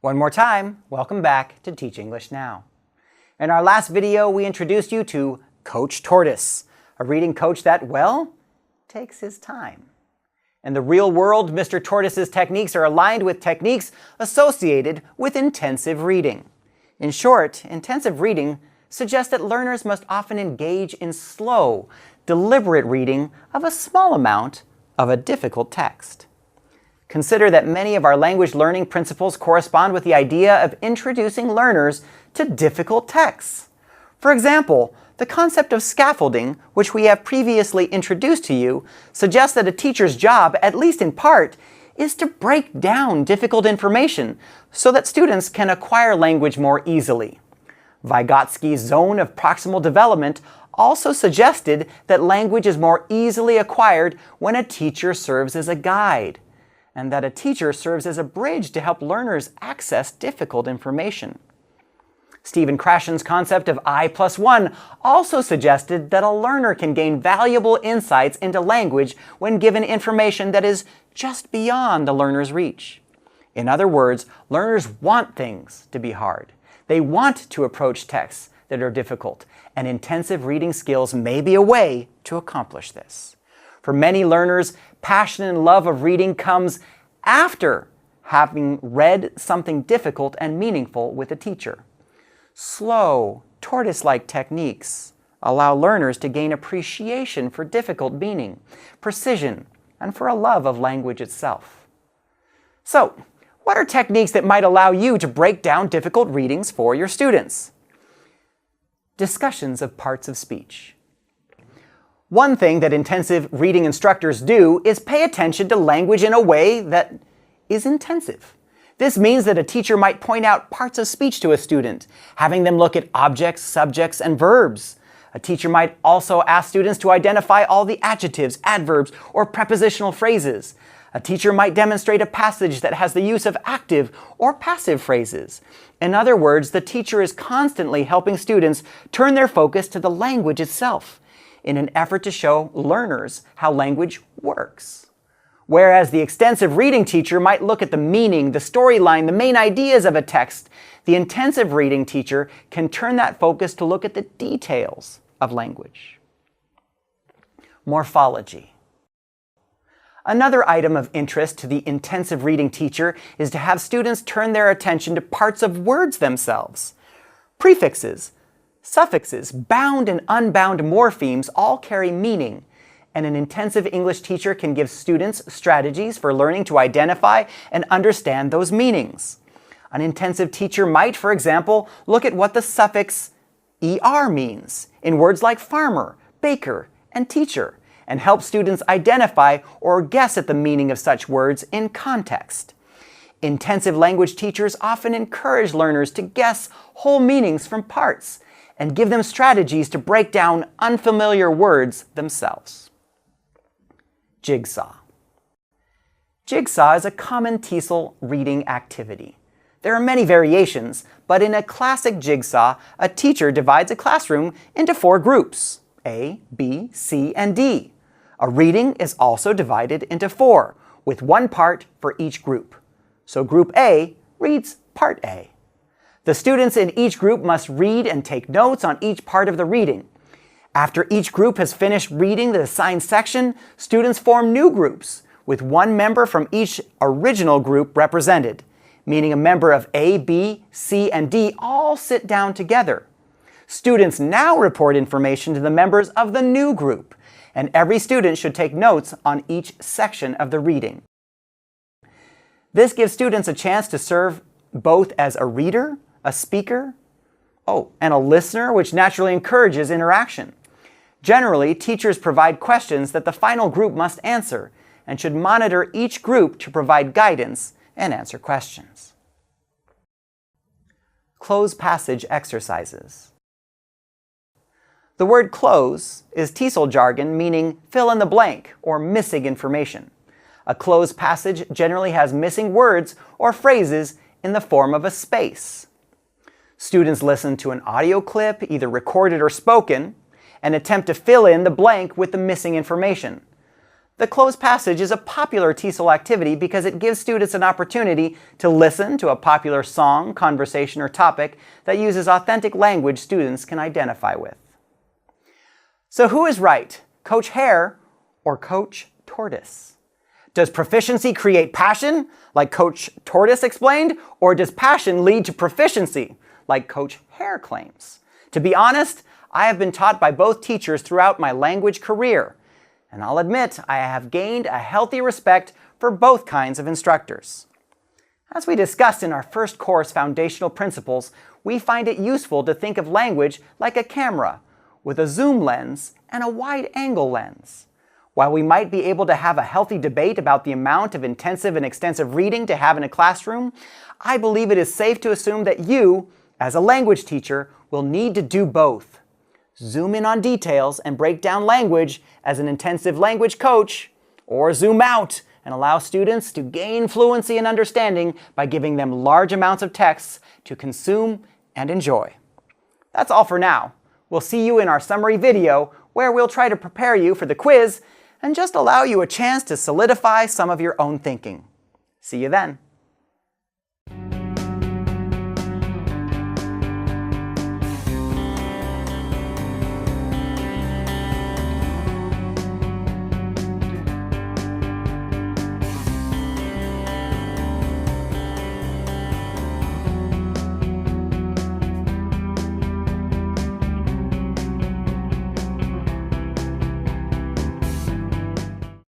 One more time, welcome back to Teach English Now. In our last video, we introduced you to Coach Tortoise, a reading coach that, well, takes his time. In the real world, Mr. Tortoise's techniques are aligned with techniques associated with intensive reading. In short, intensive reading suggests that learners must often engage in slow, deliberate reading of a small amount of a difficult text. Consider that many of our language learning principles correspond with the idea of introducing learners to difficult texts. For example, the concept of scaffolding, which we have previously introduced to you, suggests that a teacher's job, at least in part, is to break down difficult information so that students can acquire language more easily. Vygotsky's zone of proximal development also suggested that language is more easily acquired when a teacher serves as a guide, and that a teacher serves as a bridge to help learners access difficult information. Stephen Krashen's concept of I+1 also suggested that a learner can gain valuable insights into language when given information that is just beyond the learner's reach. In other words, learners want things to be hard. They want to approach texts that are difficult, and intensive reading skills may be a way to accomplish this. For many learners, passion and love of reading comes after having read something difficult and meaningful with a teacher. Slow, tortoise-like techniques allow learners to gain appreciation for difficult meaning, precision, and for a love of language itself. So, what are techniques that might allow you to break down difficult readings for your students? Discussions of parts of speech. One thing that intensive reading instructors do is pay attention to language in a way that is intensive. This means that a teacher might point out parts of speech to a student, having them look at objects, subjects, and verbs. A teacher might also ask students to identify all the adjectives, adverbs, or prepositional phrases. A teacher might demonstrate a passage that has the use of active or passive phrases. In other words, the teacher is constantly helping students turn their focus to the language itself, in an effort to show learners how language works. Whereas the extensive reading teacher might look at the meaning, the storyline, the main ideas of a text, the intensive reading teacher can turn that focus to look at the details of language. Morphology. Another item of interest to the intensive reading teacher is to have students turn their attention to parts of words themselves. Prefixes, suffixes, bound and unbound morphemes all carry meaning, and an intensive English teacher can give students strategies for learning to identify and understand those meanings. An intensive teacher might, for example, look at what the suffix er means in words like farmer, baker, and teacher, and help students identify or guess at the meaning of such words in context. Intensive language teachers often encourage learners to guess whole meanings from parts, and give them strategies to break down unfamiliar words themselves. Jigsaw. Jigsaw is a common TESOL reading activity. There are many variations, but in a classic jigsaw, a teacher divides a classroom into 4 groups, A, B, C, and D. A reading is also divided into 4, with 1 part for each group. So Group A reads Part A. The students in each group must read and take notes on each part of the reading. After each group has finished reading the assigned section, students form new groups, with 1 member from each original group represented, meaning a member of A, B, C, and D all sit down together. Students now report information to the members of the new group, and every student should take notes on each section of the reading. This gives students a chance to serve both as a reader, a speaker, and a listener, which naturally encourages interaction. Generally, teachers provide questions that the final group must answer and should monitor each group to provide guidance and answer questions. Close passage exercises. The word close is TESOL jargon meaning fill in the blank or missing information. A closed passage generally has missing words or phrases in the form of a space. Students listen to an audio clip, either recorded or spoken, and attempt to fill in the blank with the missing information. The closed passage is a popular TESOL activity because it gives students an opportunity to listen to a popular song, conversation, or topic that uses authentic language students can identify with. So who is right, Coach Hare or Coach Tortoise? Does proficiency create passion, like Coach Tortoise explained, or does passion lead to proficiency, like Coach Hare claims? To be honest, I have been taught by both teachers throughout my language career, and I'll admit I have gained a healthy respect for both kinds of instructors. As we discussed in our first course, Foundational Principles, we find it useful to think of language like a camera, with a zoom lens and a wide-angle lens. While we might be able to have a healthy debate about the amount of intensive and extensive reading to have in a classroom, I believe it is safe to assume that you, as a language teacher, will need to do both. Zoom in on details and break down language as an intensive language coach, or zoom out and allow students to gain fluency and understanding by giving them large amounts of texts to consume and enjoy. That's all for now. We'll see you in our summary video where we'll try to prepare you for the quiz and just allow you a chance to solidify some of your own thinking. See you then.